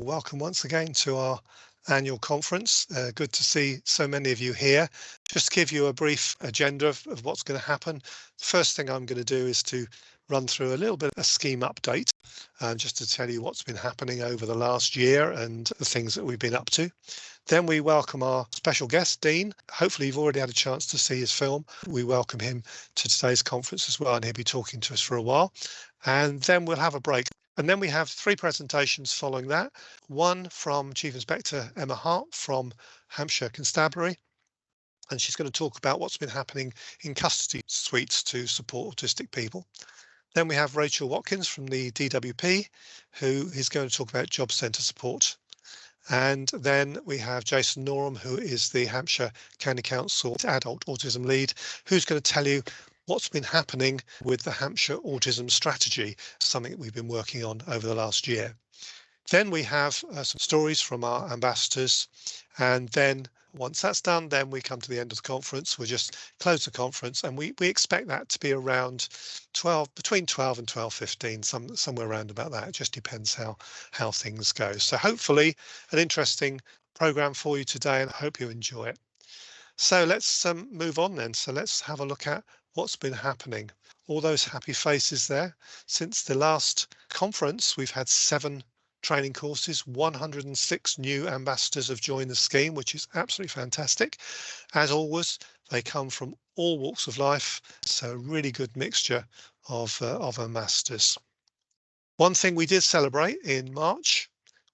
Welcome once again to our annual conference. Good to see so many of you here. Just to give you a brief agenda of what's going to happen. The first thing I'm going to do is to run through a little bit of a scheme update, just to tell you what's been happening over the last year and the things that we've been up to. Then we welcome our special guest, Dean. Hopefully you've already had a chance to see his film. We welcome him to today's conference as well, and he'll be talking to us for a while. And then we'll have a break. And then we have three presentations following that. One from Chief Inspector Emma Hart from Hampshire Constabulary, and she's going to talk about what's been happening in custody suites to support autistic people. Then we have Rachael Watkins from the DWP, who is going to talk about Jobcentre support. And then we have Jason Norum, who is the Hampshire County Council Adult Autism Lead, who's going to tell you what's been happening with the Hampshire Autism Strategy, something that we've been working on over the last year. Then we have some stories from our ambassadors, and then once that's done, then we come to the end of the conference. We'll just close the conference, and we expect that to be around between 12 and 12:15, somewhere around about that. It just depends how things go. So hopefully an interesting program for you today, and I hope you enjoy it. So let's move on then. So let's have a look at what's been happening. All those happy faces there. Since the last conference, we've had 7 training courses. 106 new ambassadors have joined the scheme, which is absolutely fantastic. As always, they come from all walks of life, so a really good mixture of ambassadors. One thing we did celebrate in March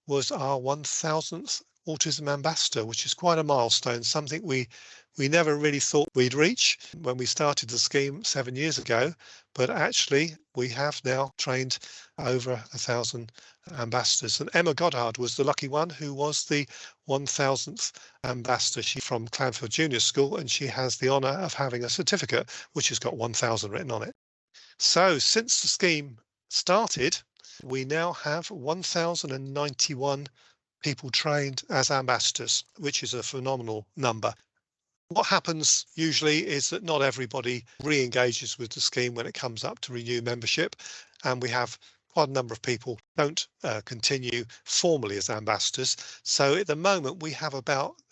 was our 1000th Autism Ambassador, which is quite a milestone, something we never really thought we'd reach when we started the scheme 7 years ago, but actually we have now trained over 1,000 ambassadors. And Emma Goddard was the lucky one who was the 1000th ambassador. She's from Clanfield Junior School, and she has the honour of having a certificate which has got 1000 written on it. So since the scheme started, we now have 1,091 people trained as ambassadors, which is a phenomenal number. What happens usually is that not everybody re-engages with the scheme when it comes up to renew membership, and we have quite a number of people don't continue formally as ambassadors. So at the moment we have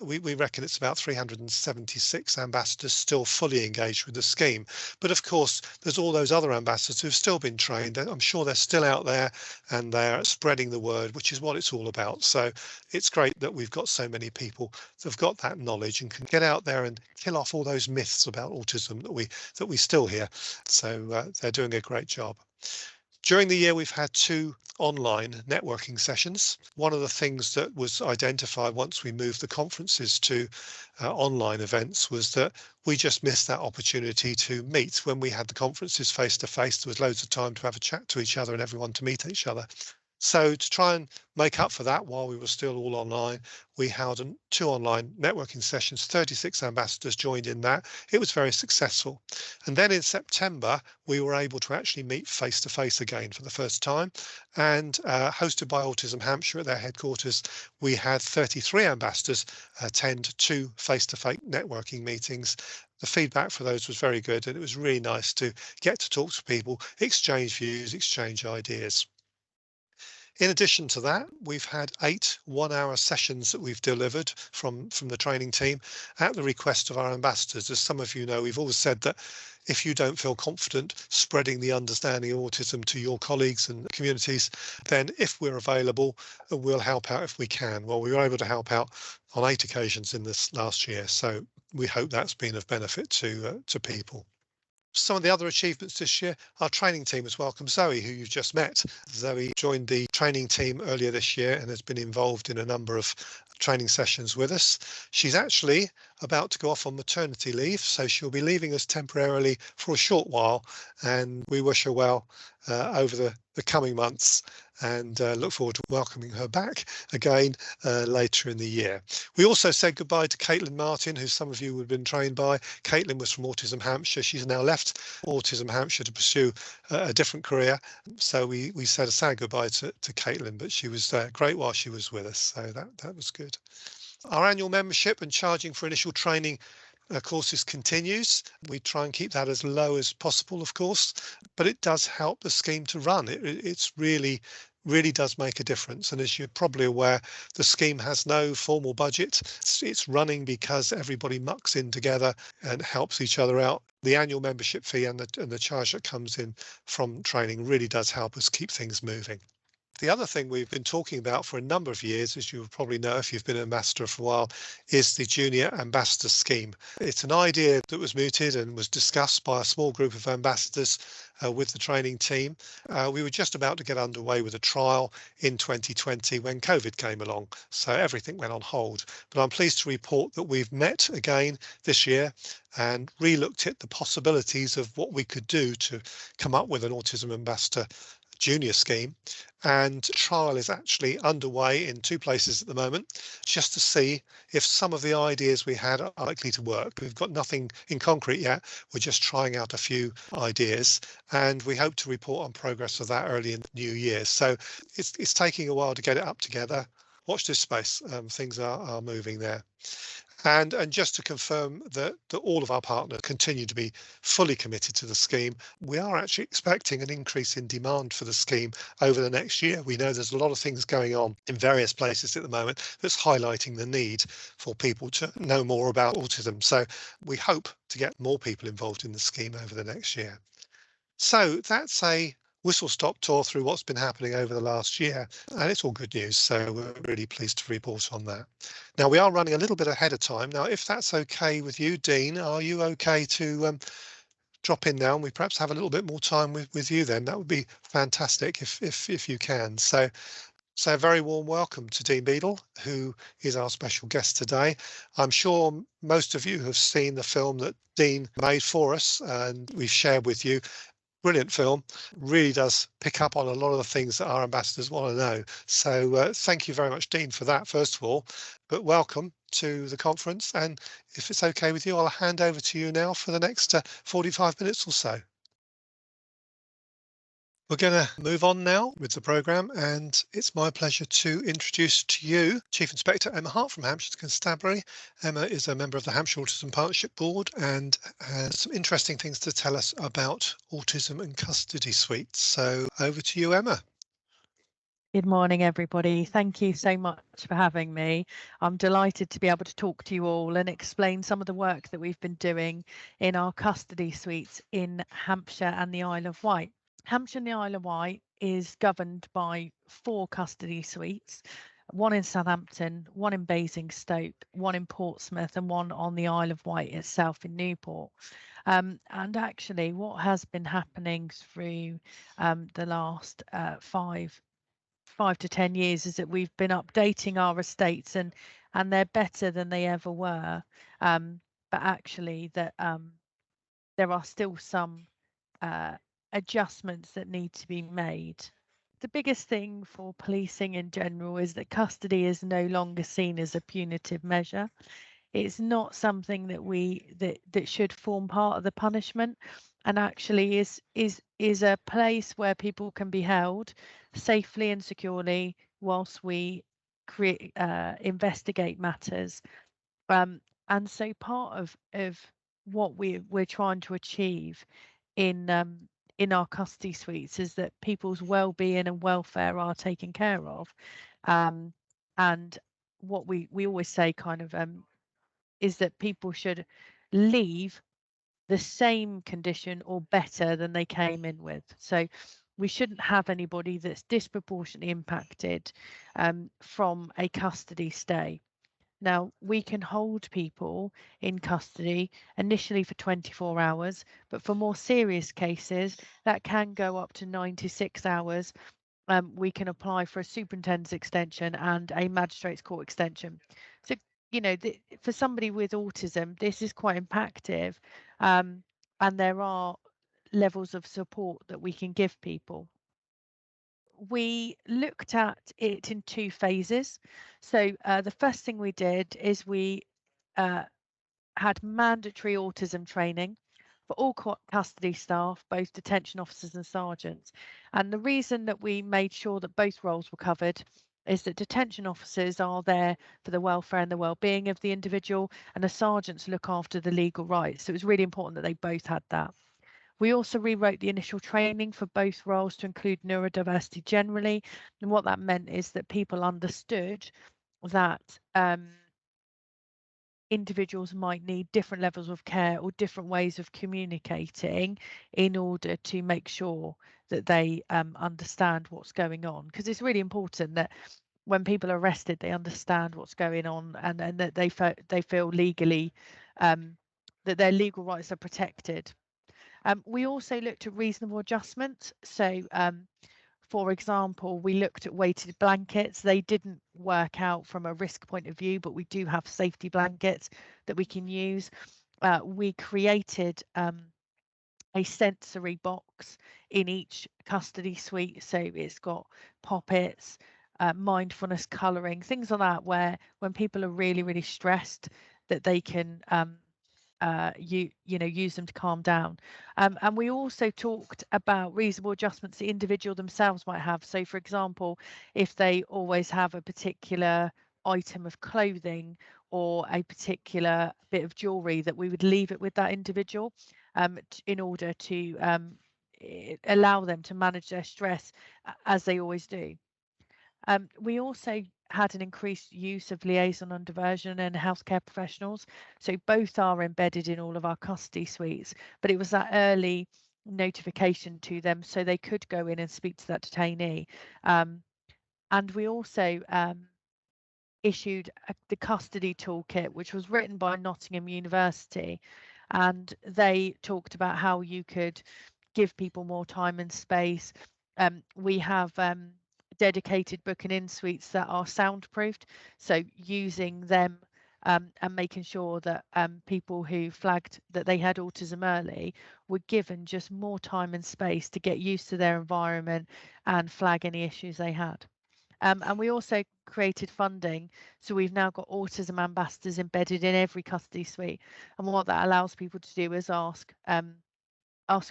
we reckon it's about 376 ambassadors still fully engaged with the scheme. But of course there's all those other ambassadors who've still been trained. I'm sure they're still out there and they're spreading the word, which is what it's all about. So it's great that we've got so many people that have got that knowledge and can get out there and kill off all those myths about autism that we still hear. So they're doing a great job. During the year, we've had 2 online networking sessions. One of the things that was identified once we moved the conferences to online events was that we just missed that opportunity to meet. When we had the conferences face to face, there was loads of time to have a chat to each other and everyone to meet each other. So to try and make up for that while we were still all online, we held 2 online networking sessions. 36 ambassadors joined in that. It was very successful. And then in September, we were able to actually meet face to face again for the first time, and hosted by Autism Hampshire at their headquarters, we had 33 ambassadors attend 2 face-to-face networking meetings. The feedback for those was very good, and it was really nice to get to talk to people, exchange views, exchange ideas. In addition to that, we've had 8 one-hour sessions that we've delivered from the training team at the request of our ambassadors. As some of you know, we've always said that if you don't feel confident spreading the understanding of autism to your colleagues and communities, then if we're available, we'll help out if we can. Well, we were able to help out on 8 occasions in this last year, so we hope that's been of benefit to people. Some of the other achievements this year, our training team has welcomed Zoe, who you've just met. Zoe joined the training team earlier this year and has been involved in a number of training sessions with us. She's actually about to go off on maternity leave, so she'll be leaving us temporarily for a short while, and we wish her well over the coming months, and look forward to welcoming her back again later in the year. We also said goodbye to Caitlin Martin, who some of you would have been trained by. Caitlin was from Autism Hampshire. She's now left Autism Hampshire to pursue a different career. So we said a sad goodbye to Caitlin, but she was great while she was with us. So that was good. Our annual membership and charging for initial training courses continues. We try and keep that as low as possible, of course, but it does help the scheme to run. It's really really does make a difference. And as you're probably aware, the scheme has no formal budget. It's running because everybody mucks in together and helps each other out. The annual membership fee and the charge that comes in from training really does help us keep things moving. The other thing we've been talking about for a number of years, as you probably know if you've been an ambassador for a while, is the Junior Ambassador Scheme. It's an idea that was mooted and was discussed by a small group of ambassadors with the training team. We were just about to get underway with a trial in 2020 when COVID came along, so everything went on hold. But I'm pleased to report that we've met again this year and re-looked at the possibilities of what we could do to come up with an Autism Ambassador Junior scheme, and trial is actually underway in 2 places at the moment, just to see if some of the ideas we had are likely to work. We've got nothing in concrete yet. We're just trying out a few ideas, and we hope to report on progress of that early in the new year. So it's taking a while to get it up together. Watch this space. Things are moving there. And just to confirm that all of our partners continue to be fully committed to the scheme, we are actually expecting an increase in demand for the scheme over the next year. We know there's a lot of things going on in various places at the moment that's highlighting the need for people to know more about autism. So we hope to get more people involved in the scheme over the next year. So that's a whistle-stop tour through what's been happening over the last year, and it's all good news, so we're really pleased to report on that. Now, we are running a little bit ahead of time. Now, if that's okay with you, Dean, are you okay to drop in now and we perhaps have a little bit more time with you then? That would be fantastic if you can. So a very warm welcome to Dean Beadle, who is our special guest today. I'm sure most of you have seen the film that Dean made for us and we've shared with you. Brilliant film, really does pick up on a lot of the things that our ambassadors want to know. So thank you very much, Dean, for that, first of all. But welcome to the conference. And if it's okay with you, I'll hand over to you now for the next 45 minutes or so. We're going to move on now with the programme, and it's my pleasure to introduce to you Chief Inspector Emma Hart from Hampshire Constabulary. Emma is a member of the Hampshire Autism Partnership Board and has some interesting things to tell us about autism and custody suites. So over to you, Emma. Good morning, everybody. Thank you so much for having me. I'm delighted to be able to talk to you all and explain some of the work that we've been doing in our custody suites in Hampshire and the Isle of Wight. Hampshire and the Isle of Wight is governed by 4 custody suites, one in Southampton, one in Basingstoke, one in Portsmouth, and one on the Isle of Wight itself in Newport. And actually, what has been happening through the last 5 to 10 years is that we've been updating our estates and they're better than they ever were. But actually, that there are still some adjustments that need to be made. The biggest thing for policing in general is that custody is no longer seen as a punitive measure. It's not something that that should form part of the punishment, and actually is a place where people can be held safely and securely whilst we investigate matters. And so part of what we're trying to achieve in our custody suites is that people's well-being and welfare are taken care of. And what we always say kind of is that people should leave the same condition or better than they came in with. So we shouldn't have anybody that's disproportionately impacted from a custody stay. Now, we can hold people in custody initially for 24 hours, but for more serious cases, that can go up to 96 hours. We can apply for a superintendent's extension and a magistrate's court extension. So, you know, for somebody with autism, this is quite impactful, and there are levels of support that we can give people. We looked at it in 2 phases. So the first thing we did is we had mandatory autism training for all custody staff, both detention officers and sergeants. And the reason that we made sure that both roles were covered is that detention officers are there for the welfare and the well-being of the individual, and the sergeants look after the legal rights. So it was really important that they both had that. We also rewrote the initial training for both roles to include neurodiversity generally. And what that meant is that people understood that individuals might need different levels of care or different ways of communicating in order to make sure that they understand what's going on. Because it's really important that when people are arrested, they understand what's going on, and that they feel legally that their legal rights are protected. We also looked at reasonable adjustments. So for example, we looked at weighted blankets. They didn't work out from a risk point of view, but we do have safety blankets that we can use. We created a sensory box in each custody suite. So it's got poppets, mindfulness colouring, things like that, where when people are really, really stressed, that they can use them to calm down. And we also talked about reasonable adjustments the individual themselves might have. So for example, if they always have a particular item of clothing or a particular bit of jewelry, that we would leave it with that individual in order to allow them to manage their stress as they always do. We also had an increased use of liaison and diversion and healthcare professionals. So both are embedded in all of our custody suites, but it was that early notification to them so they could go in and speak to that detainee. And we also issued the custody toolkit, which was written by Nottingham University, and they talked about how you could give people more time and space. We have dedicated booking in suites that are soundproofed, so using them and making sure that people who flagged that they had autism early were given just more time and space to get used to their environment and flag any issues they had. And we also created funding. So we've now got Autism Ambassadors embedded in every custody suite. And what that allows people to do is ask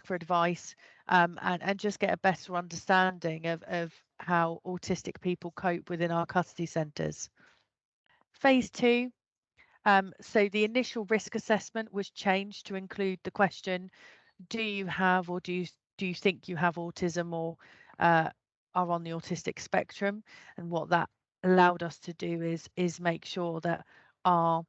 for advice and just get a better understanding of how autistic people cope within our custody centres. Phase 2. So the initial risk assessment was changed to include the question, do you have or do you think you have autism or are on the autistic spectrum? And what that allowed us to do is make sure that our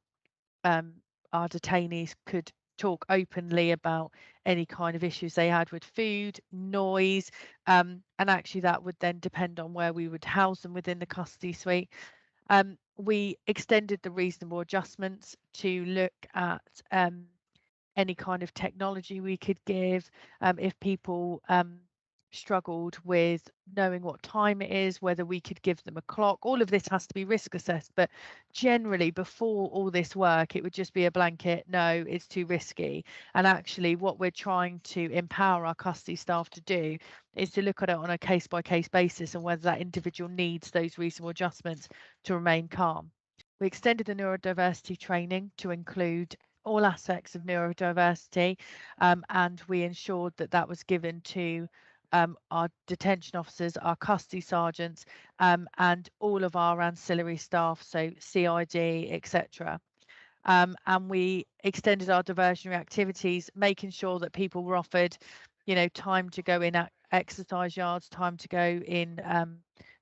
detainees could talk openly about any kind of issues they had with food, noise, and actually that would then depend on where we would house them within the custody suite. We extended the reasonable adjustments to look at any kind of technology we could give, if people struggled with knowing what time it is, whether we could give them a clock. All of this has to be risk assessed, but generally before all this work it would just be a blanket no, it's too risky. And actually what we're trying to empower our custody staff to do is to look at it on a case by case basis and whether that individual needs those reasonable adjustments to remain calm. We extended the neurodiversity training to include all aspects of neurodiversity, and we ensured that that was given to our detention officers, our custody sergeants, and all of our ancillary staff, so CID, etc. And we extended our diversionary activities, making sure that people were offered, time to go in at exercise yards, time to go in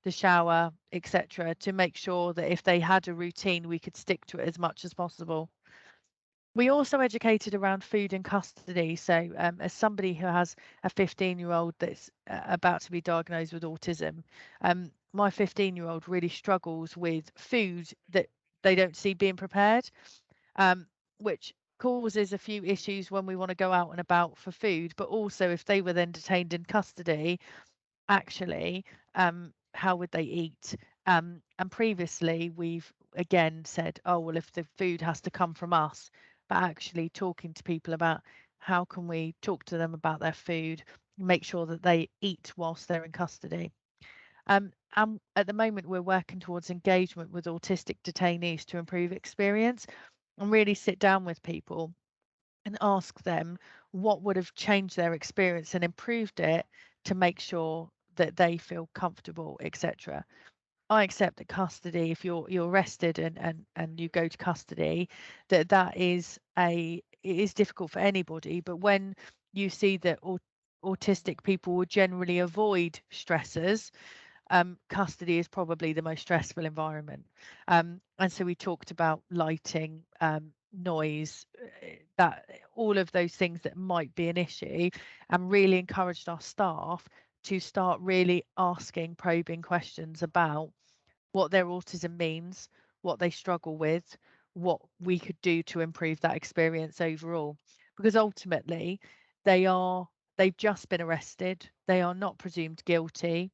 the shower, etc., to make sure that if they had a routine, we could stick to it as much as possible. We also educated around food in custody. So as somebody who has a 15-year-old that's about to be diagnosed with autism, my 15-year-old really struggles with food that they don't see being prepared, which causes a few issues when we want to go out and about for food. But also if they were then detained in custody, actually, how would they eat? And previously we've again said, oh, well, if the food has to come from us, but actually talking to people about how can we talk to them about their food, make sure that they eat whilst they're in custody. And at the moment, we're working towards engagement with autistic detainees to improve experience and really sit down with people and ask them what would have changed their experience and improved it to make sure that they feel comfortable, etc. I accept that custody, if you're arrested and you go to custody, that is difficult for anybody. But when you see that autistic people will generally avoid stressors. Custody is probably the most stressful environment. And so we talked about lighting, noise, that all of those things that might be an issue, and really encouraged our staff to start really asking probing questions about what their autism means, what they struggle with, what we could do to improve that experience overall. Because ultimately, they've just been arrested, they are not presumed guilty,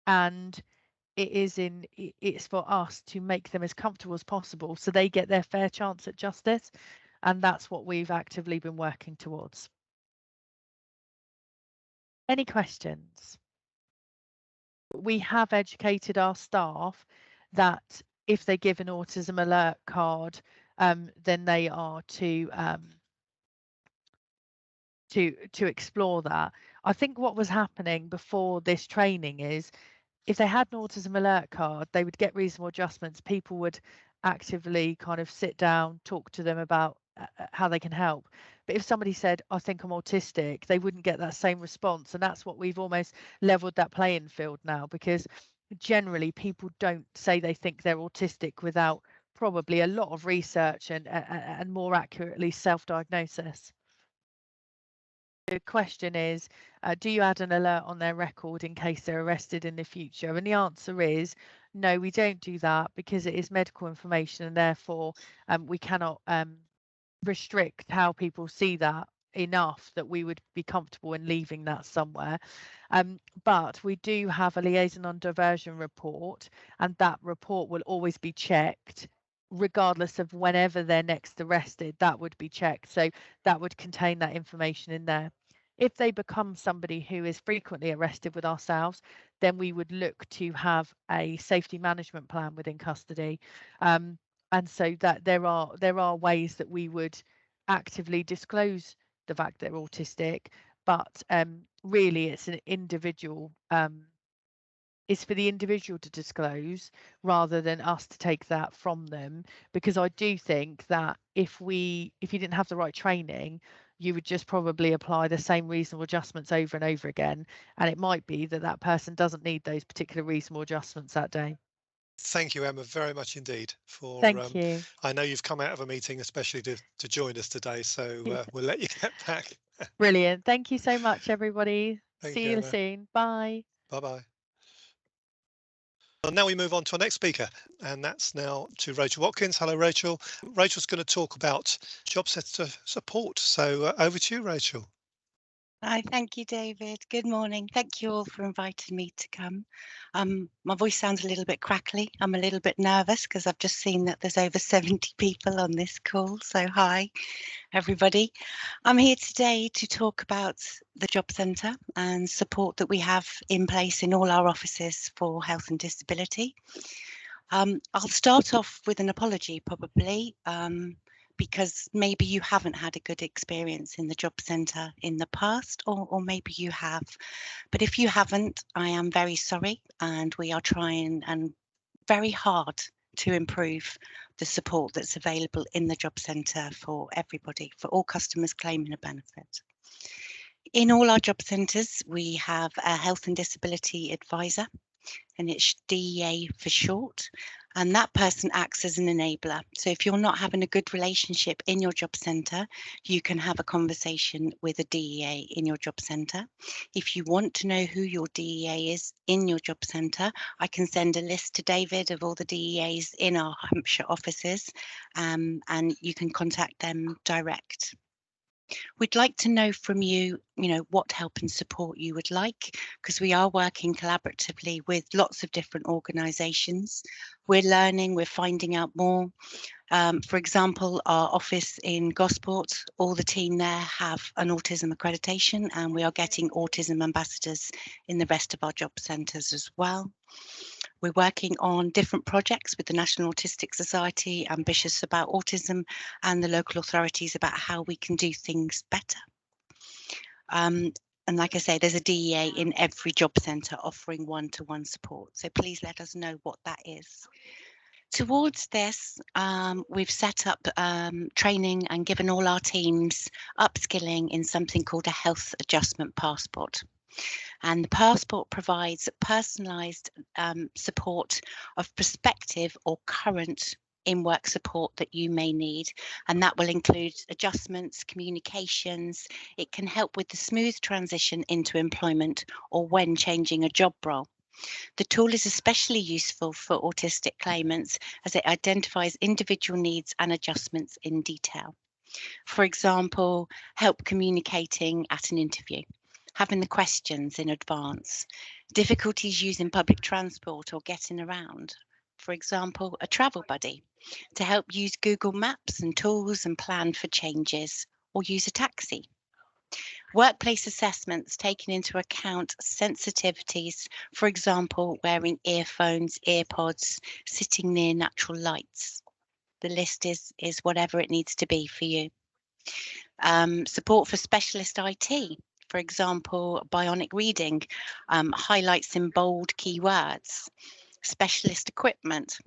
and it's for us to make them as comfortable as possible so they get their fair chance at justice, and that's what we've actively been working towards. Any questions? We have educated our staff that if they give an autism alert card, then they are to explore that. I think what was happening before this training is, if they had an autism alert card, they would get reasonable adjustments. People would actively kind of sit down, talk to them about how they can help. But if somebody said, I think I'm autistic, they wouldn't get that same response. And that's what we've almost leveled that playing field now, because generally people don't say they think they're autistic without probably a lot of research and more accurately self-diagnosis. The question is, do you add an alert on their record in case they're arrested in the future? And the answer is no, we don't do that, because it is medical information, and therefore we cannot restrict how people see that enough that we would be comfortable in leaving that somewhere. But we do have a liaison on diversion report, and that report will always be checked regardless of whenever they're next arrested. That would be checked, so that would contain that information in there. If they become somebody who is frequently arrested with ourselves, then we would look to have a safety management plan within custody, and so that there are ways that we would actively disclose the fact they're autistic, but really it's an individual, it's for the individual to disclose rather than us to take that from them. Because I do think that if you didn't have the right training, you would just probably apply the same reasonable adjustments over and over again, and it might be that that person doesn't need those particular reasonable adjustments that day. Thank you, Emma, very much indeed for. Thank you. I know you've come out of a meeting especially to join us today, so Yeah. we'll let you get back. Brilliant. Thank you so much, everybody. Thank See you, you Emma. soon. Bye. Bye-bye. Well, now we move on to our next speaker, and that's now to Rachael Watkins. Hello, Rachael. Rachel's going to talk about Jobcentre support. So over to you, Rachael. Hi, thank you, David. Good morning. Thank you all for inviting me to come. My voice sounds a little bit crackly. I'm a little bit nervous because I've just seen that there's over 70 people on this call. So hi, everybody. I'm here today to talk about the Jobcentre and support that we have in place in all our offices for health and disability. I'll start off with an apology, probably. Because maybe you haven't had a good experience in the Jobcentre in the past, or maybe you have. But if you haven't, I am very sorry, and we are trying and very hard to improve the support that's available in the Jobcentre for everybody, for all customers claiming a benefit. In all our job centres, we have a health and disability advisor, and it's DEA for short. And that person acts as an enabler. So if you're not having a good relationship in your job centre, you can have a conversation with a DEA in your job centre. If you want to know who your DEA is in your job centre, I can send a list to David of all the DEAs in our Hampshire offices, and you can contact them direct. We'd like to know from you, what help and support you would like, because we are working collaboratively with lots of different organisations. We're learning, we're finding out more. For example, our office in Gosport, all the team there have an autism accreditation, and we are getting Autism Ambassadors in the rest of our job centres as well. We're working on different projects with the National Autistic Society, Ambitious About Autism, and the local authorities about how we can do things better. And like I say, there's a DEA in every job centre offering one-to-one support. So please let us know what that is. Towards this, we've set up training and given all our teams upskilling in something called a health adjustment passport. And the passport provides personalised support of prospective or current in-work support that you may need, and that will include adjustments, communications. It can help with the smooth transition into employment or when changing a job role. The tool is especially useful for autistic claimants as it identifies individual needs and adjustments in detail. For example, help communicating at an interview, having the questions in advance, difficulties using public transport or getting around. For example, a travel buddy to help use Google Maps and tools and plan for changes, or use a taxi. Workplace assessments taking into account sensitivities, for example, wearing earphones, earpods, sitting near natural lights. The list is whatever it needs to be for you. Support for specialist IT, for example, bionic reading, highlights in bold keywords, specialist equipment,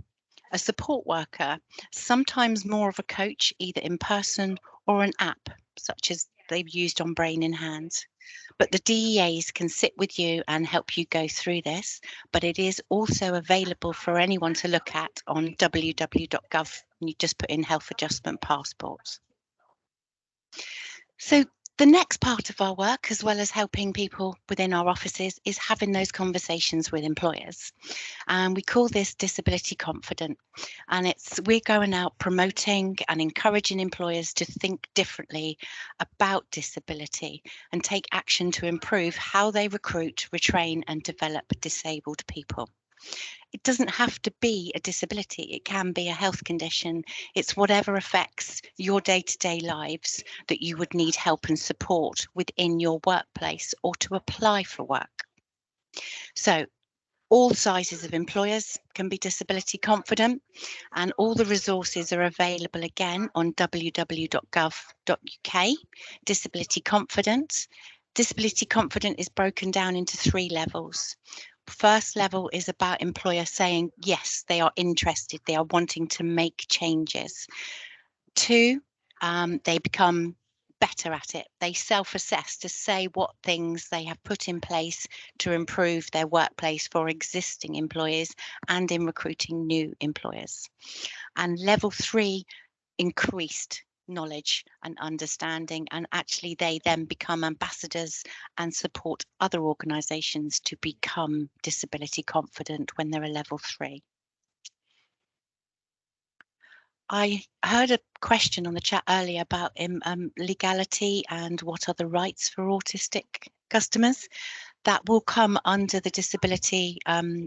a support worker, sometimes more of a coach, either in person or an app, such as they've used on Brain in Hand. But the DEAs can sit with you and help you go through this, but it is also available for anyone to look at on www.gov. You just put in health adjustment passports. So the next part of our work, as well as helping people within our offices, is having those conversations with employers. And we call this Disability Confident. And we're going out promoting and encouraging employers to think differently about disability and take action to improve how they recruit, retrain and develop disabled people. It doesn't have to be a disability. It can be a health condition. It's whatever affects your day-to-day lives that you would need help and support within your workplace or to apply for work. So all sizes of employers can be disability confident, and all the resources are available again on www.gov.uk. Disability Confident. Disability Confident is broken down into 3 levels. First level is about employer saying, yes, they are interested, they are wanting to make changes. 2, they become better at it. They self-assess to say what things they have put in place to improve their workplace for existing employees and in recruiting new employers. And level 3, increased knowledge and understanding, and actually they then become ambassadors and support other organisations to become disability confident when they're a level 3. I heard a question on the chat earlier about legality and what are the rights for autistic customers. That will come under the Disability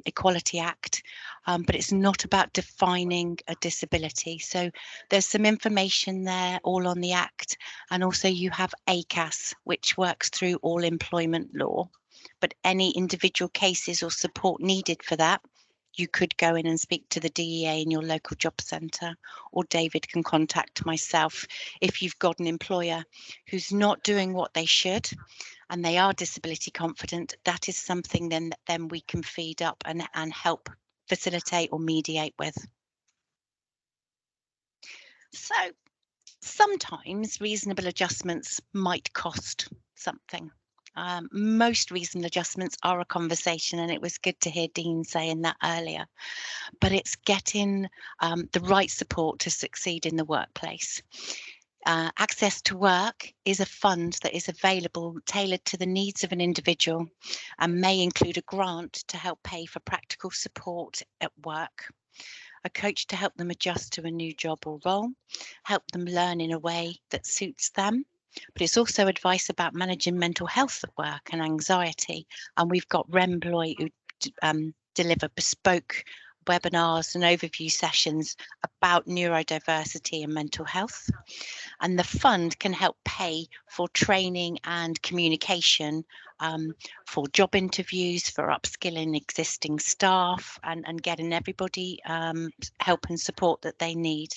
Equality Act, but it's not about defining a disability. So there's some information there all on the Act, and also you have ACAS, which works through all employment law, but any individual cases or support needed for that, you could go in and speak to the DEA in your local job centre, or David can contact myself if you've got an employer who's not doing what they should and they are disability confident. That is something then we can feed up and help facilitate or mediate with. So sometimes reasonable adjustments might cost something. Most reasonable adjustments are a conversation, and it was good to hear Dean saying that earlier, but it's getting the right support to succeed in the workplace. Access to Work is a fund that is available tailored to the needs of an individual and may include a grant to help pay for practical support at work, a coach to help them adjust to a new job or role, help them learn in a way that suits them. But it's also advice about managing mental health at work and anxiety. And we've got Remploy who deliver bespoke webinars and overview sessions about neurodiversity and mental health. And the fund can help pay for training and communication for job interviews, for upskilling existing staff and getting everybody help and support that they need.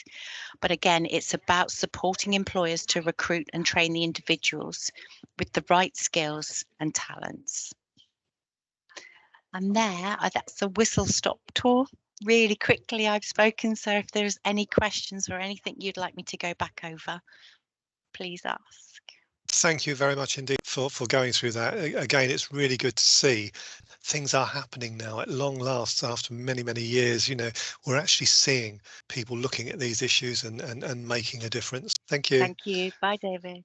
But again, it's about supporting employers to recruit and train the individuals with the right skills and talents. And that's a whistle-stop tour really quickly I've spoken, so if there's any questions or anything you'd like me to go back over, please ask. Thank you very much indeed for going through that. Again, it's really good to see things are happening now at long last after many, many years. We're actually seeing people looking at these issues and making a difference. Thank you. Thank you. Bye, David.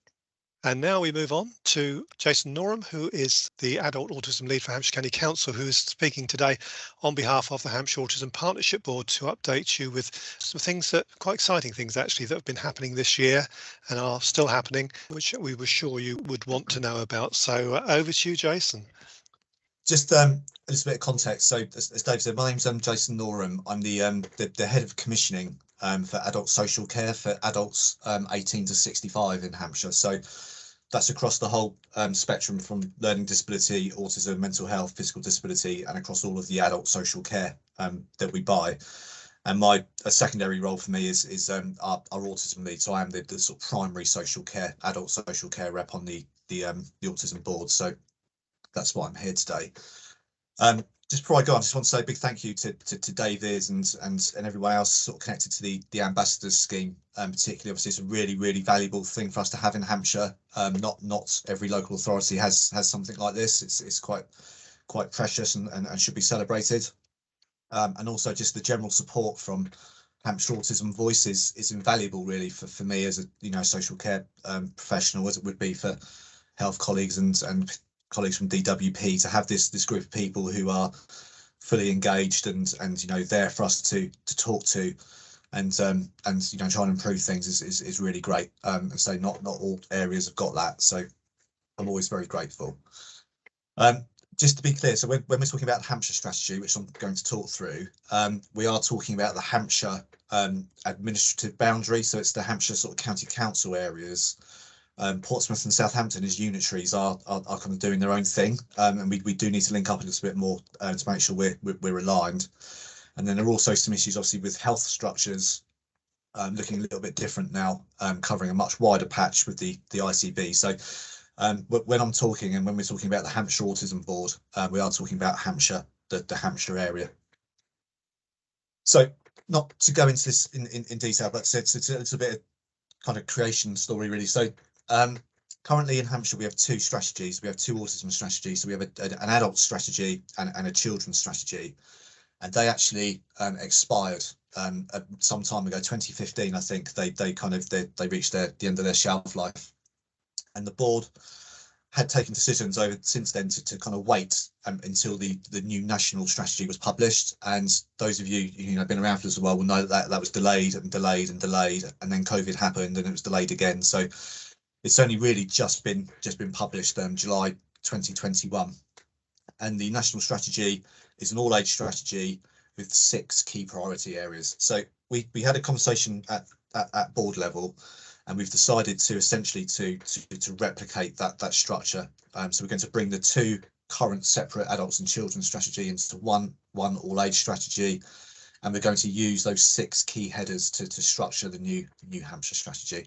And now we move on to Jason Norum, who is the Adult Autism Lead for Hampshire County Council, who is speaking today on behalf of the Hampshire Autism Partnership Board to update you with some things quite exciting things actually that have been happening this year and are still happening, which we were sure you would want to know about. So over to you, Jason. Just a little bit of context. So as Dave said, my name's Jason Norum. I'm the head of commissioning for adult social care for adults 18 to 65 in Hampshire. So that's across the whole spectrum from learning disability, autism, mental health, physical disability, and across all of the adult social care that we buy. And a secondary role for me is our autism lead. So I am the sort of primary social care, adult social care rep on the autism board. So that's why I'm here today. Just before I go on, I just want to say a big thank you to David and everyone else sort of connected to the ambassadors scheme. Particularly, obviously, it's a really valuable thing for us to have in Hampshire. Not every local authority has something like this. It's quite precious and should be celebrated. And also just the general support from Hampshire Autism Voice is invaluable really for me as a social care professional, as it would be for health colleagues and colleagues from DWP, to have this group of people who are fully engaged and there for us to talk to and try and improve things is really great. And so not all areas have got that, so I'm always very grateful. Just to be clear, so when we're talking about the Hampshire strategy, which I'm going to talk through, we are talking about the Hampshire administrative boundary, so it's the Hampshire sort of county council areas. Portsmouth and Southampton as unitaries are kind of doing their own thing, and we do need to link up a little bit more to make sure we're aligned. And then there are also some issues obviously with health structures looking a little bit different now, covering a much wider patch with the ICB. So when I'm talking and when we're talking about the Hampshire Autism Board, we are talking about Hampshire, the Hampshire area. So not to go into this in detail, but it's a little bit of kind of creation story really. So currently in Hampshire we have two strategies. We have two autism strategies. So we have an adult strategy and a children's strategy, and they actually expired some time ago, 2015 I think. They reached the end of their shelf life, and the board had taken decisions over since then to kind of wait until the new national strategy was published. And those of you been around for this a while will know that was delayed and delayed and delayed, and then COVID happened and it was delayed again. So it's only really just been published July 2021, and the national strategy is an all-age strategy with 6 key priority areas. So we had a conversation at board level, and we've decided to essentially to replicate that structure. So we're going to bring the 2 current separate adults and children strategy into one all-age strategy, and we're going to use those 6 key headers to structure the new Hampshire strategy.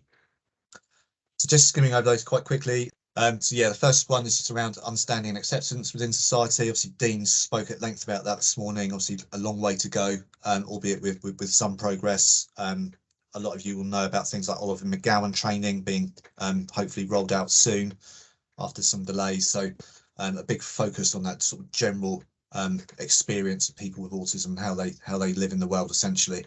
So just skimming over those quite quickly. So yeah, the first one is just around understanding and acceptance within society. Obviously, Dean spoke at length about that this morning. Obviously, a long way to go, albeit with some progress. A lot of you will know about things like Oliver McGowan training being hopefully rolled out soon after some delays. So a big focus on that sort of general experience of people with autism, how they live in the world essentially.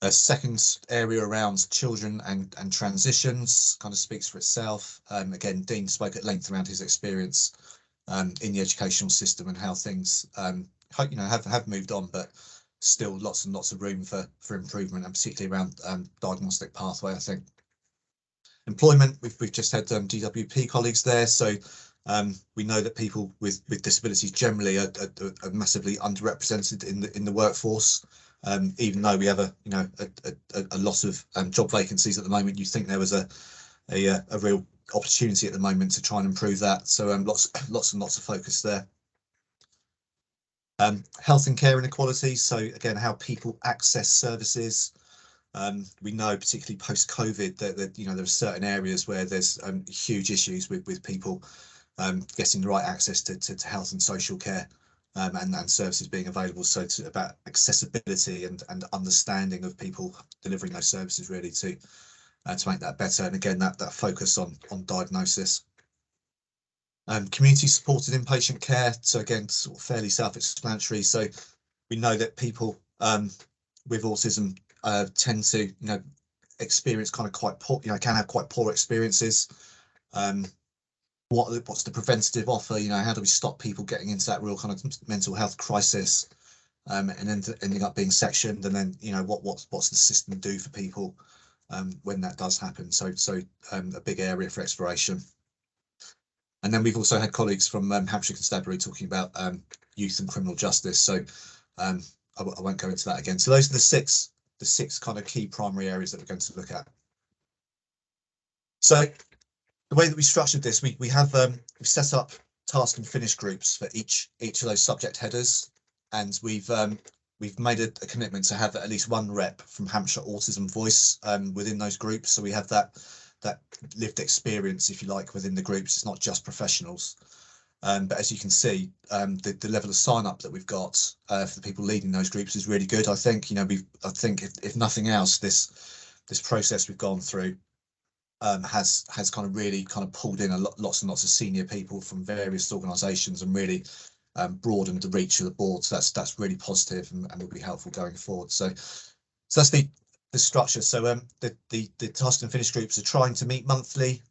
A second area around children and transitions kind of speaks for itself. Again, Dean spoke at length around his experience in the educational system and how things have moved on, but still lots and lots of room for improvement, and particularly around diagnostic pathway, I think. Employment, we've just had DWP colleagues there, so we know that people with disabilities generally are massively underrepresented in the workforce. Even though we have a lot of job vacancies at the moment, you think there was a real opportunity at the moment to try and improve that. So lots and lots of focus there. Health and care inequalities. So again, how people access services. We know particularly post-COVID that there are certain areas where there's huge issues with people getting the right access to health and social care. and services being available. So it's about accessibility and understanding of people delivering those services, really, to make that better. And again, that focus on diagnosis. Community supported inpatient care. So again, sort of fairly self-explanatory. So we know that people with autism tend to, experience kind of quite poor, can have quite poor experiences. What's the preventative offer? How do we stop people getting into that real kind of mental health crisis, and then ending up being sectioned? And then, what's the system do for people when that does happen? So a big area for exploration. And then we've also had colleagues from Hampshire Constabulary talking about youth and criminal justice. So I won't go into that again. So those are the six kind of key primary areas that we're going to look at. So the way that we structured this, we have we've set up task and finish groups for each of those subject headers, and we've made a commitment to have at least one rep from Hampshire Autism Voice within those groups. So we have that lived experience, if you like, within the groups. It's not just professionals. But as you can see, the level of sign up that we've got for the people leading those groups is really good. I think, I think if nothing else, this process we've gone through has kind of really kind of pulled in lots and lots of senior people from various organisations and really broadened the reach of the board. So that's really positive and will be helpful going forward. So that's the structure. So the task and finish groups are trying to meet monthly,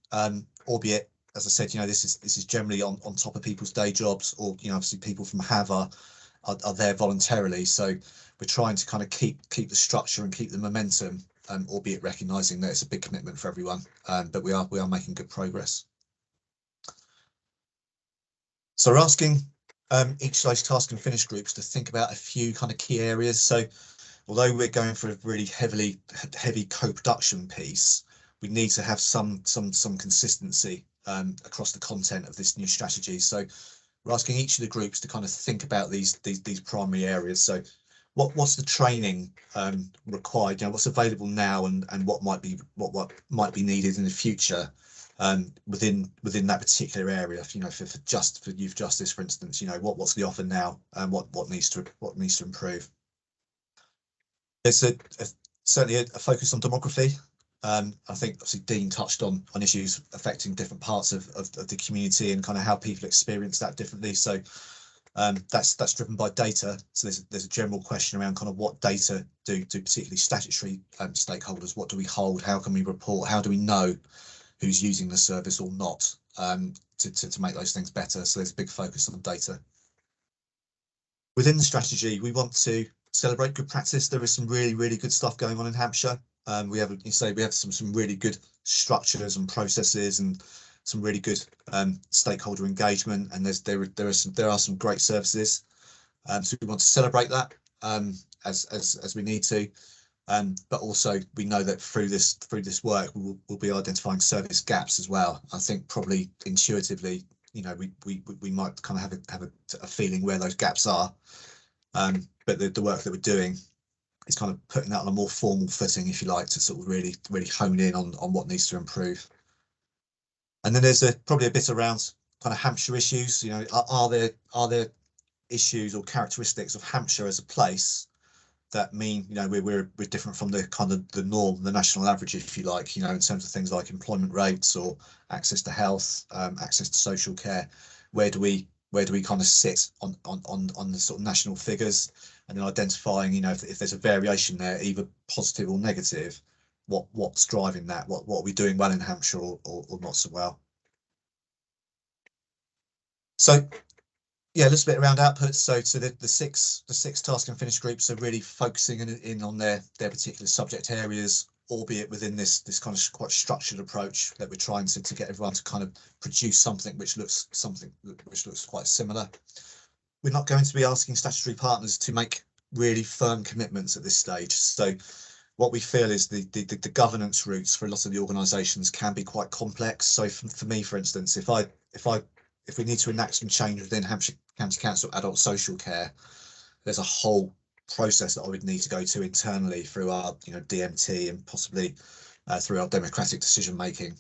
albeit, as I said, this is generally on top of people's day jobs, or obviously people from HAV are there voluntarily. So we're trying to kind of keep the structure and keep the momentum, albeit recognising that it's a big commitment for everyone. But we are making good progress. So we're asking each of those task and finish groups to think about a few kind of key areas. So although we're going for a really heavy co-production piece, we need to have some consistency across the content of this new strategy. So we're asking each of the groups to kind of think about these primary areas. So what's the training required? What's available now, and what might be needed in the future within that particular area. For youth justice, for instance, what's the offer now, and what needs to improve. There's certainly a focus on demography. I think obviously Dean touched on issues affecting different parts of the community and kind of how people experience that differently. So that's driven by data. So there's a general question around kind of what data do particularly statutory stakeholders, what do we hold, how can we report, how do we know who's using the service or not, to make those things better. So there's a big focus on data. Within the strategy, we want to celebrate good practice. There is some really good stuff going on in Hampshire. We have some really good structures and processes and some really good stakeholder engagement, and there are some great services. So we want to celebrate that as we need to, but also we know that through this work we'll be identifying service gaps as well. I think probably intuitively, we might kind of have a feeling where those gaps are, but the work that we're doing is kind of putting that on a more formal footing, if you like, to sort of really hone in on what needs to improve. And then there's probably a bit around kind of Hampshire issues. Are there issues or characteristics of Hampshire as a place that mean we're different from the kind of the norm, the national average, if you like, in terms of things like employment rates or access to health, access to social care. Where do we kind of sit on the sort of national figures, and then identifying if there's a variation there, either positive or negative, what's driving that, what are we doing well in Hampshire or not so well. So yeah, a little bit around outputs. So the six task and finish groups are really focusing in on their particular subject areas, albeit within this kind of quite structured approach that we're trying to get everyone to kind of produce something which looks quite similar. We're not going to be asking statutory partners to make really firm commitments at this stage. So what we feel is the governance routes for a lot of the organisations can be quite complex. So for me, for instance, if we need to enact some change within Hampshire County Council Adult Social Care, there's a whole process that I would need to go to internally through our DMT and possibly through our democratic decision making,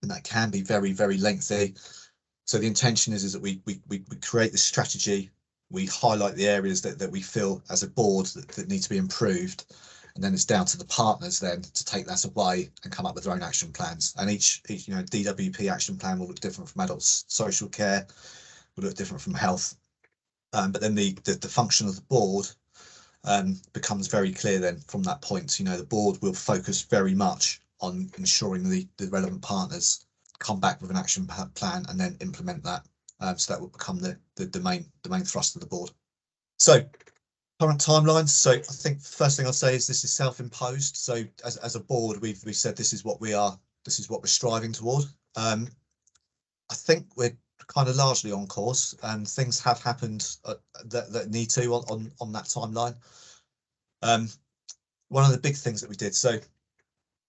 and that can be very lengthy. So the intention is that we create this strategy we highlight the areas that we feel as a board that need to be improved, and then it's down to the partners then to take that away and come up with their own action plans. And each DWP action plan will look different from adults. Social care will look different from health. But then the function of the board becomes very clear then from that point. The board will focus very much on ensuring the relevant partners come back with an action plan and then implement that. So that will become the main thrust of the board. So current timelines. So I think the first thing I'll say is this is self-imposed. So as a board, we've said this is what we're striving toward. I think we're kind of largely on course, and things have happened that need to on that timeline. One of the big things that we did, so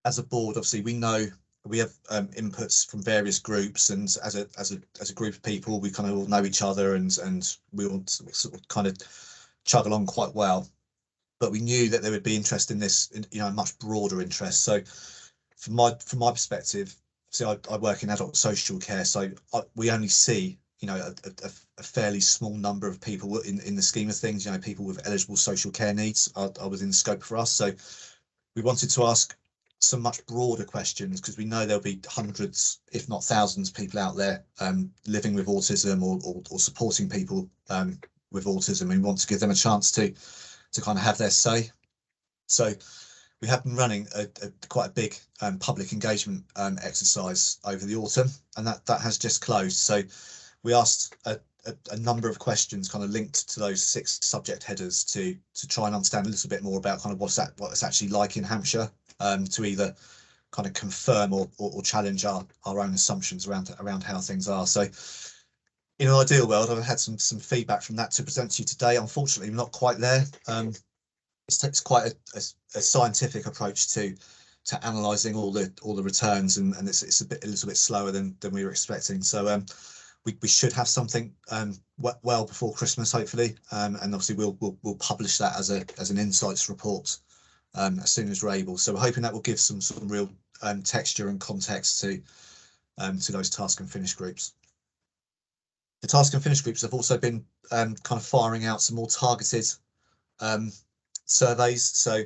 as a board, obviously we know we have inputs from various groups, and as a group of people, we kind of all know each other, and we all sort of kind of chug along quite well. But we knew that there would be interest in this, a much broader interest. So from my perspective, so I work in adult social care, so we only see a fairly small number of people in the scheme of things. People with eligible social care needs are within scope for us. So we wanted to ask some much broader questions, because we know there'll be hundreds, if not thousands, of people out there living with autism or supporting people with autism. We want to give them a chance to kind of have their say. So we have been running quite a big public engagement exercise over the autumn, and that has just closed. So we asked a number of questions kind of linked to those 6 subject headers to try and understand a little bit more about kind of what it's actually like in Hampshire, to either kind of confirm or challenge our own assumptions around how things are. So in an ideal world, I've had some feedback from that to present to you today. Unfortunately, we're not quite there. It's quite a scientific approach to analysing all the returns, and it's a little bit slower than we were expecting. So we should have something well before Christmas, hopefully, and obviously we'll publish that as an insights report as soon as we're able. So we're hoping that will give some real texture and context to those task and finish groups. The task and finish groups have also been kind of firing out some more targeted surveys. So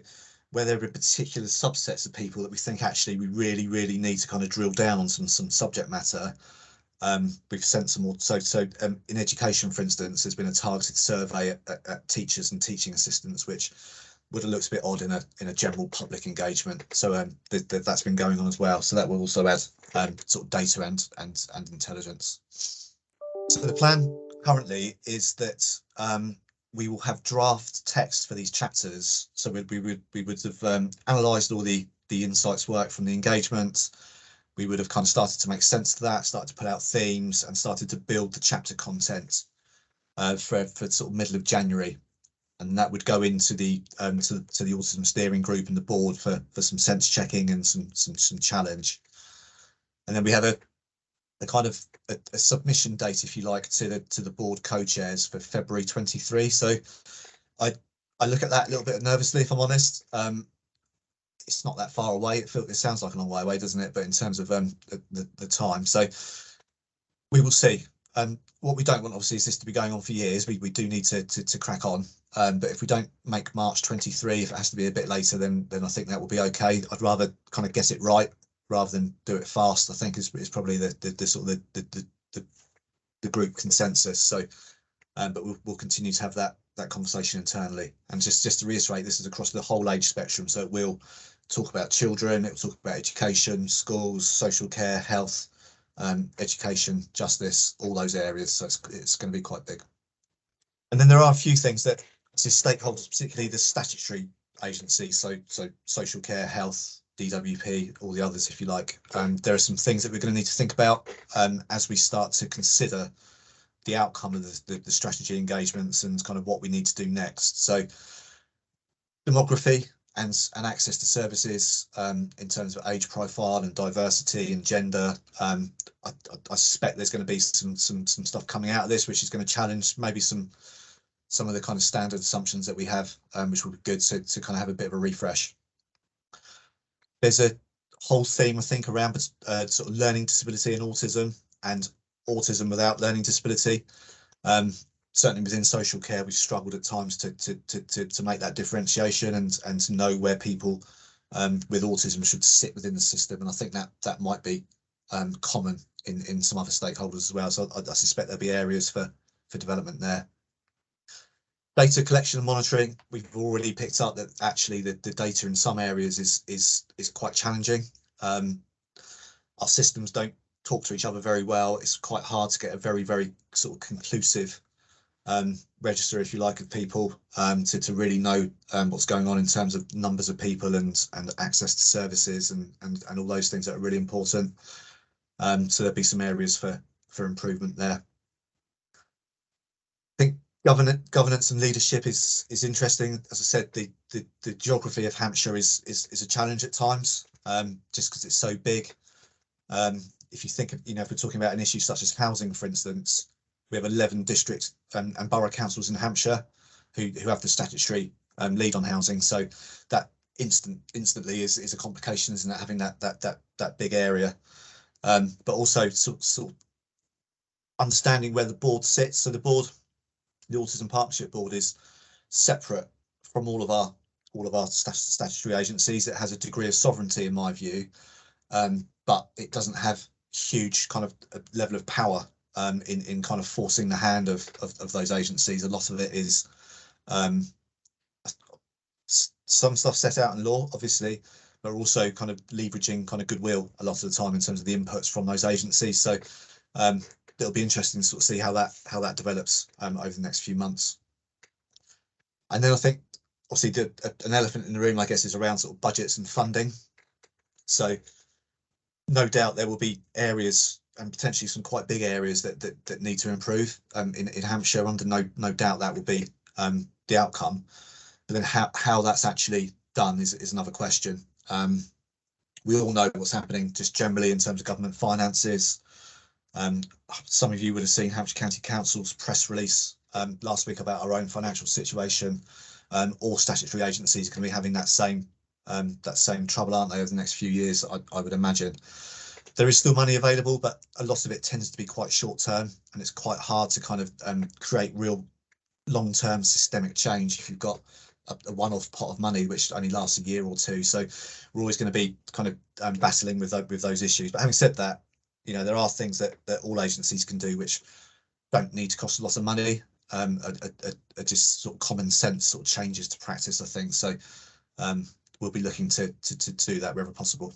where there are particular subsets of people that we think actually we really need to kind of drill down on some subject matter, we've sent some more. So in education, for instance, there's been a targeted survey at teachers and teaching assistants, which would have looked a bit odd in a general public engagement. So that's been going on as well. So that will also add sort of data and intelligence. So the plan currently is that we will have draft text for these chapters. So we would have analysed all the insights work from the engagement. We would have kind of started to make sense of that, started to put out themes, and started to build the chapter content for sort of middle of January. And that would go into the to the autism steering group and the board for some sense checking and some challenge. And then we have a kind of a submission date, if you like, to the board co-chairs for February 23. So I look at that a little bit nervously, if I'm honest. It's not that far away. It sounds like a long way away, doesn't it? But in terms of the time, so we will see. What we don't want, obviously, is this to be going on for years. We do need to crack on. But if we don't make March 23, if it has to be a bit later, then I think that will be okay. I'd rather kind of get it right rather than do it fast. I think is probably the sort of the group consensus. So, but we'll continue to have that conversation internally. And just to reiterate, this is across the whole age spectrum. So it will talk about children, it will talk about education, schools, social care, health, education, justice, all those areas. So it's going to be quite big. And then there are a few things that stakeholders, particularly the statutory agencies, so social care, health, DWP, all the others, if you like. There are some things that we're going to need to think about as we start to consider the outcome of the strategy engagements and kind of what we need to do next. So demography and access to services in terms of age profile and diversity and gender. I suspect there's going to be some stuff coming out of this which is going to challenge maybe some of the kind of standard assumptions that we have, which will be good to kind of have a bit of a refresh. There's a whole theme, I think, around sort of learning disability and autism without learning disability. certainly within social care, we've struggled at times to make that differentiation and to know where people with autism should sit within the system. And I think that might be common in some other stakeholders as well. So I suspect there'll be areas for development there. Data collection and monitoring, we've already picked up that actually the data in some areas is quite challenging. Our systems don't talk to each other very well. It's quite hard to get a very sort of conclusive register, if you like, of people to really know what's going on in terms of numbers of people and access to services and all those things that are really important. So there'll be some areas for improvement there. I think governance and leadership is interesting. As I said, the geography of Hampshire is a challenge at times, just because it's so big. If you think of, if we're talking about an issue such as housing, for instance, we have 11 district and borough councils in Hampshire who have the statutory lead on housing. So that instantly is a complication, isn't it, having that big area. But also sort of understanding where the board sits. So the Autism Partnership Board is separate from all of our statutory agencies. It has a degree of sovereignty, in my view, but it doesn't have huge kind of level of power in kind of forcing the hand of those agencies. A lot of it is some stuff set out in law, obviously, but also kind of leveraging kind of goodwill a lot of the time in terms of the inputs from those agencies. So it'll be interesting to sort of see how that develops over the next few months. And then I think obviously an elephant in the room, I guess, is around sort of budgets and funding. So no doubt there will be areas and potentially some quite big areas that need to improve in Hampshire. Under no doubt that will be the outcome. But then how that's actually done is another question. We all know what's happening just generally in terms of government finances. Some of you would have seen Hampshire County Council's press release last week about our own financial situation. All statutory agencies are going to be having that same trouble, aren't they, over the next few years, I would imagine. There is still money available, but a lot of it tends to be quite short term, and it's quite hard to kind of create real long-term systemic change if you've got a one-off pot of money which only lasts a year or two. So we're always going to be kind of battling with those issues. But having said that, there are things that all agencies can do which don't need to cost a lot of money, are just sort of common sense sort of changes to practice, I think. So we'll be looking to do that wherever possible.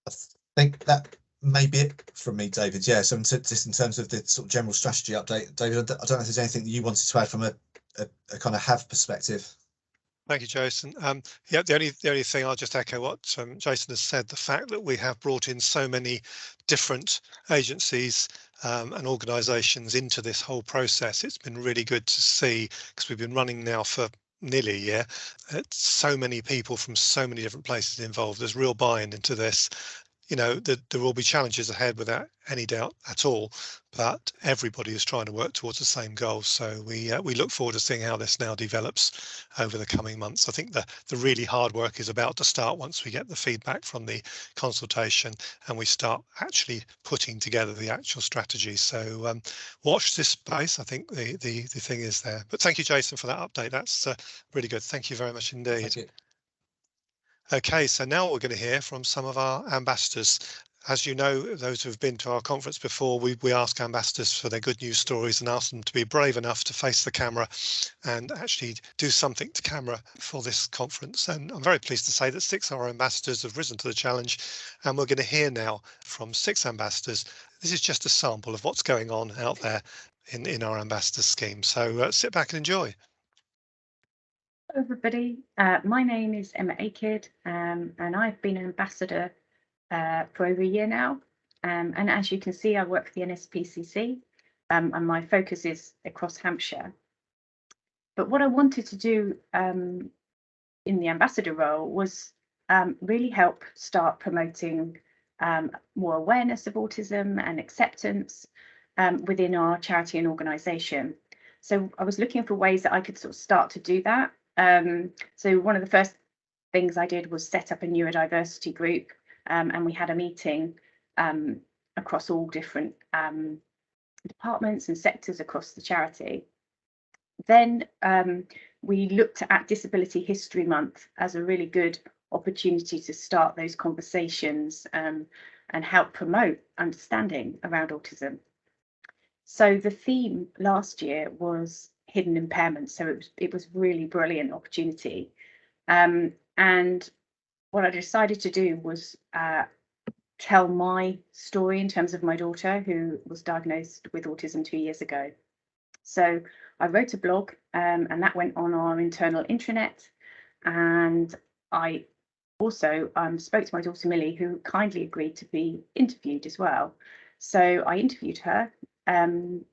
I think that may be it from me, David. Yeah, so just in terms of the sort of general strategy update, David, I don't know if there's anything that you wanted to add from a kind of have perspective. Thank you, Jason. Yeah, the only thing, I'll just echo what Jason has said. The fact that we have brought in so many different agencies and organisations into this whole process, it's been really good to see, because we've been running now for nearly a year. So many people from so many different places involved. There's real buy-in into this. There will be challenges ahead without any doubt at all, but everybody is trying to work towards the same goal. So we look forward to seeing how this now develops over the coming months. I think the really hard work is about to start once we get the feedback from the consultation and we start actually putting together the actual strategy. So watch this space. I think the thing is there. But thank you, Jason, for that update. That's really good. Thank you very much indeed. Thank you. Okay, so now we're going to hear from some of our ambassadors. As you know, those who have been to our conference before, we ask ambassadors for their good news stories and ask them to be brave enough to face the camera and actually do something to camera for this conference. And I'm very pleased to say that 6 of our ambassadors have risen to the challenge, and we're going to hear now from 6 ambassadors. This is just a sample of what's going on out there in our ambassador scheme. So sit back and enjoy. Hello everybody, my name is Emma Akid, and I've been an ambassador for over a year now, and as you can see, I work for the NSPCC, and my focus is across Hampshire. But what I wanted to do in the ambassador role was really help start promoting more awareness of autism and acceptance within our charity and organisation. So I was looking for ways that I could sort of start to do that. So one of the first things I did was set up a neurodiversity group, and we had a meeting across all different departments and sectors across the charity. Then we looked at Disability History Month as a really good opportunity to start those conversations and help promote understanding around autism. So the theme last year was hidden impairment. So it was really brilliant opportunity. And what I decided to do was tell my story in terms of my daughter, who was diagnosed with autism 2 years ago. So I wrote a blog and that went on our internal intranet. And I also spoke to my daughter Millie, who kindly agreed to be interviewed as well. So I interviewed her. And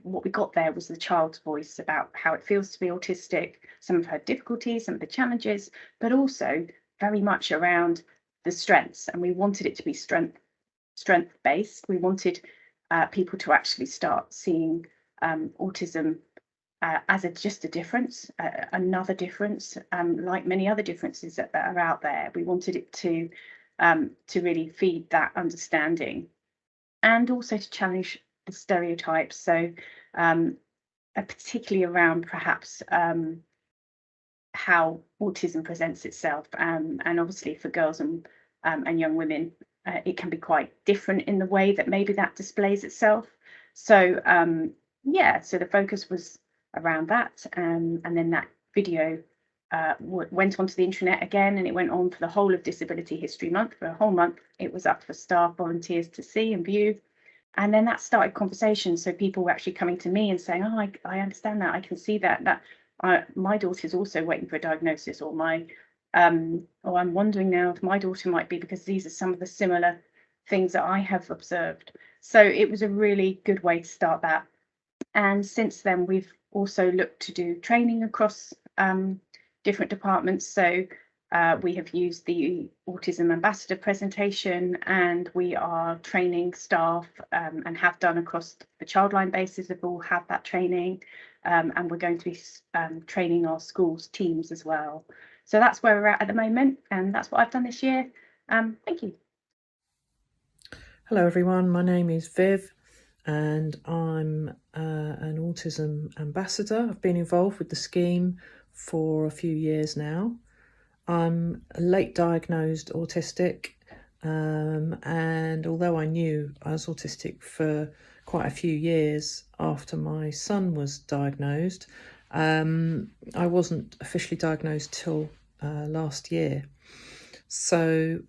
what we got there was the child's voice about how it feels to be autistic, some of her difficulties, some of the challenges, but also very much around the strengths. And we wanted it to be strength-based. We wanted people to actually start seeing autism as just a difference, another difference, like many other differences that are out there. We wanted it to really feed that understanding and also to challenge the stereotypes. So particularly around perhaps how autism presents itself, and obviously for girls and young women, it can be quite different in the way that maybe that displays itself. So yeah, so the focus was around that, and then that video went onto the intranet again, and it went on for the whole of Disability History Month. For a whole month it was up for staff, volunteers to see and view. And then that started conversations. So people were actually coming to me and saying, oh, I understand that, I can see that my daughter's also waiting for a diagnosis, or I'm wondering now if my daughter might be, because these are some of the similar things that I have observed. So it was a really good way to start that. And since then, we've also looked to do training across different departments. So we have used the Autism Ambassador presentation, and we are training staff and have done across the childline bases. They've all had that training, and we're going to be training our schools teams as well. So that's where we're at the moment, and that's what I've done this year. Thank you. Hello everyone, my name is Viv and I'm an Autism Ambassador. I've been involved with the scheme for a few years now. I'm late diagnosed autistic, and although I knew I was autistic for quite a few years after my son was diagnosed, I wasn't officially diagnosed till last year. So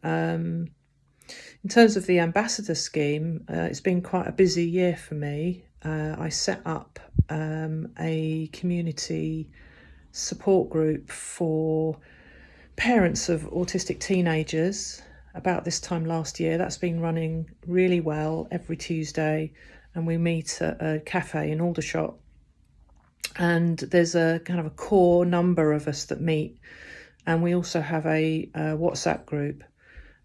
in terms of the ambassador scheme, it's been quite a busy year for me. I set up a community support group for parents of autistic teenagers about this time last year. That's been running really well every Tuesday, and we meet at a cafe in Aldershot. And there's a kind of a core number of us that meet, and we also have a WhatsApp group,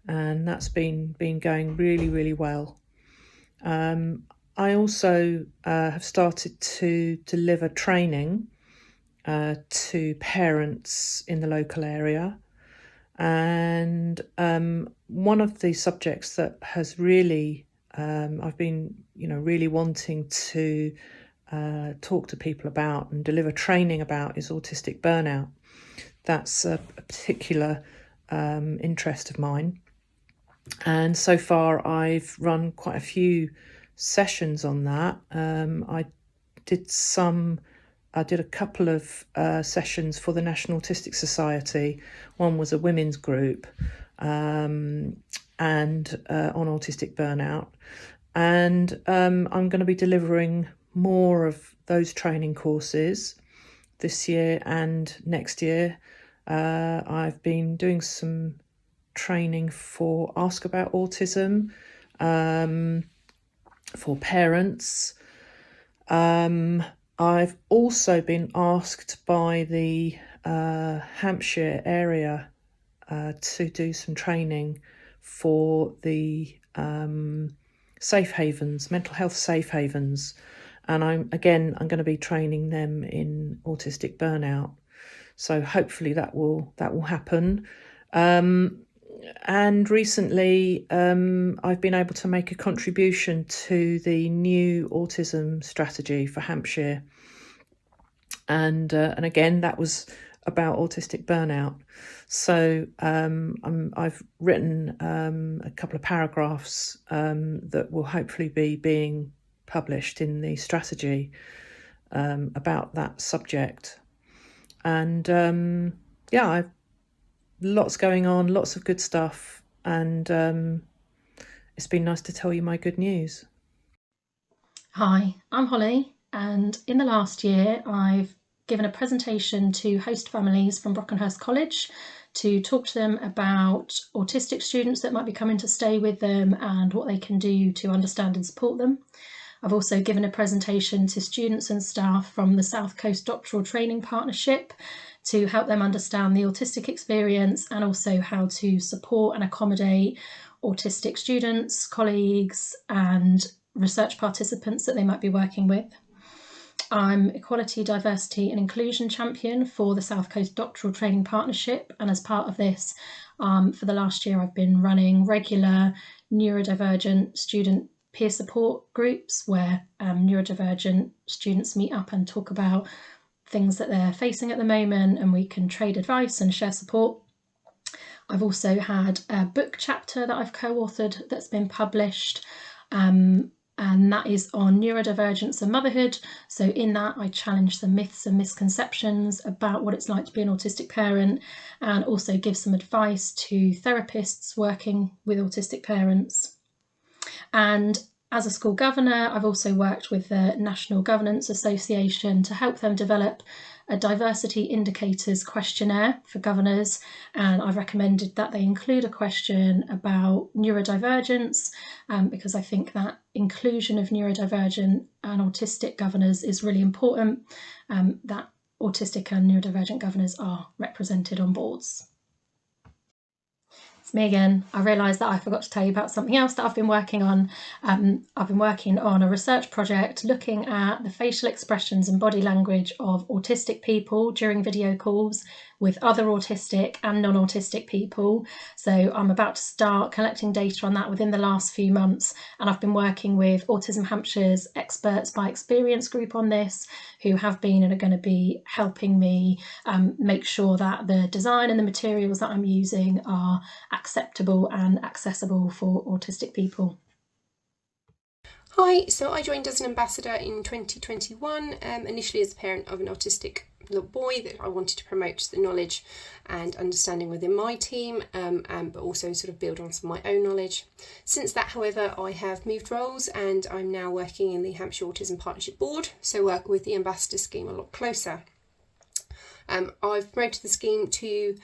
and that's been going really, really well. I also have started to deliver training to parents in the local area, and one of the subjects that has really I've been really wanting to talk to people about and deliver training about is autistic burnout. That's a particular interest of mine, and so far I've run quite a few sessions on that. I did a couple of sessions for the National Autistic Society. One was a women's group and on autistic burnout. And I'm going to be delivering more of those training courses this year and next year. I've been doing some training for Ask About Autism for parents. I've also been asked by the Hampshire area to do some training for the safe havens, mental health safe havens, and I'm going to be training them in autistic burnout. So hopefully that will happen. And recently I've been able to make a contribution to the new autism strategy for Hampshire. and again that was about autistic burnout. So I've written a couple of paragraphs that will hopefully be being published in the strategy about that subject. And I've lots going on, lots of good stuff, and it's been nice to tell you my good news. Hi, I'm Holly, and in the last year I've given a presentation to host families from Brockenhurst College to talk to them about autistic students that might be coming to stay with them and what they can do to understand and support them. I've also given a presentation to students and staff from the South Coast Doctoral Training Partnership to help them understand the autistic experience and also how to support and accommodate autistic students, colleagues and research participants that they might be working with. I'm Equality, Diversity and Inclusion Champion for the South Coast Doctoral Training Partnership, and as part of this, for the last year I've been running regular neurodivergent student peer support groups where neurodivergent students meet up and talk about things that they're facing at the moment, and we can trade advice and share support. I've also had a book chapter that I've co-authored that's been published, and that is on neurodivergence and motherhood. So in that I challenge some myths and misconceptions about what it's like to be an autistic parent, and also give some advice to therapists working with autistic parents. And as a school governor, I've also worked with the National Governance Association to help them develop a diversity indicators questionnaire for governors, and I've recommended that they include a question about neurodivergence because I think that inclusion of neurodivergent and autistic governors is really important, that autistic and neurodivergent governors are represented on boards. It's me again. I realised that I forgot to tell you about something else that I've been working on. I've been working on a research project looking at the facial expressions and body language of autistic people during video calls with other autistic and non-autistic people. So I'm about to start collecting data on that within the last few months, and I've been working with Autism Hampshire's Experts by Experience group on this, who have been and are going to be helping me make sure that the design and the materials that I'm using are acceptable and accessible for autistic people. Hi, so I joined as an ambassador in 2021, initially as a parent of an autistic little boy that I wanted to promote the knowledge and understanding within my team, but also sort of build on some of my own knowledge. Since that, however, I have moved roles and I'm now working in the Hampshire Autism Partnership Board, so work with the Ambassador scheme a lot closer. I've promoted the scheme to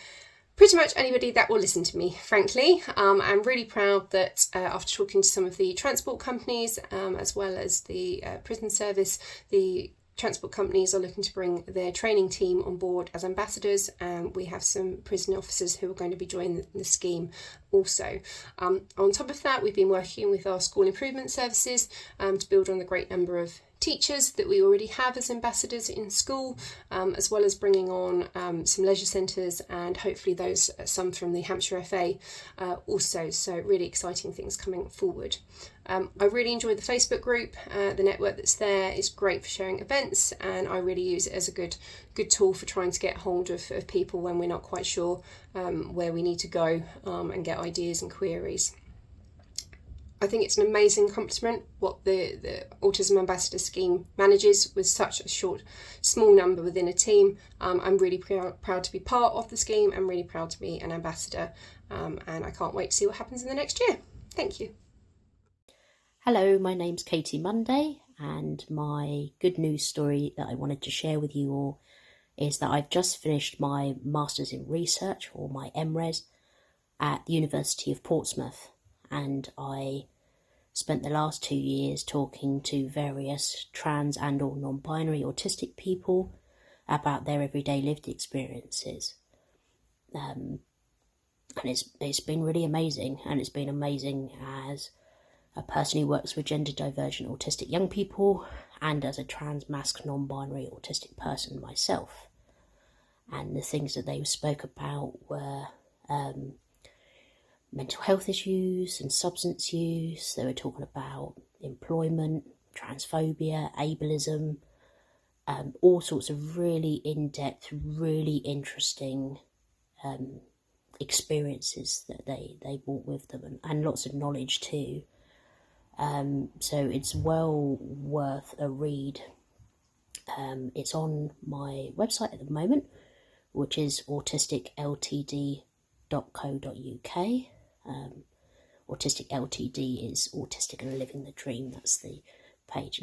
pretty much anybody that will listen to me, frankly. I'm really proud that after talking to some of the transport companies, as well as the prison service, the transport companies are looking to bring their training team on board as ambassadors, and we have some prison officers who are going to be joining the scheme also. On top of that, we've been working with our school improvement services to build on the great number of teachers that we already have as ambassadors in school, as well as bringing on some leisure centres and hopefully those some from the Hampshire FA also. So really exciting things coming forward. I really enjoy the Facebook group. The network that's there is great for sharing events, and I really use it as a good tool for trying to get hold of people when we're not quite sure where we need to go and get ideas and queries. I think it's an amazing accomplishment what the Autism Ambassador scheme manages with such a small number within a team. I'm really proud to be part of the scheme. I'm really proud to be an ambassador, and I can't wait to see what happens in the next year. Thank you. Hello, my name's Katie Monday, and my good news story that I wanted to share with you all is that I've just finished my Masters in Research, or my MRes, at the University of Portsmouth, and I spent the last 2 years talking to various trans and or non-binary autistic people about their everyday lived experiences. And it's been really amazing, and it's been amazing as a person who works with gender divergent autistic young people and as a trans masc non-binary autistic person myself. And the things that they spoke about were mental health issues and substance use. They were talking about employment, transphobia, ableism, all sorts of really in-depth, really interesting experiences that they brought with them, and lots of knowledge too. So it's well worth a read. It's on my website at the moment, which is autisticltd.co.uk. Autistic Ltd is Autistic and Living the Dream. That's the page,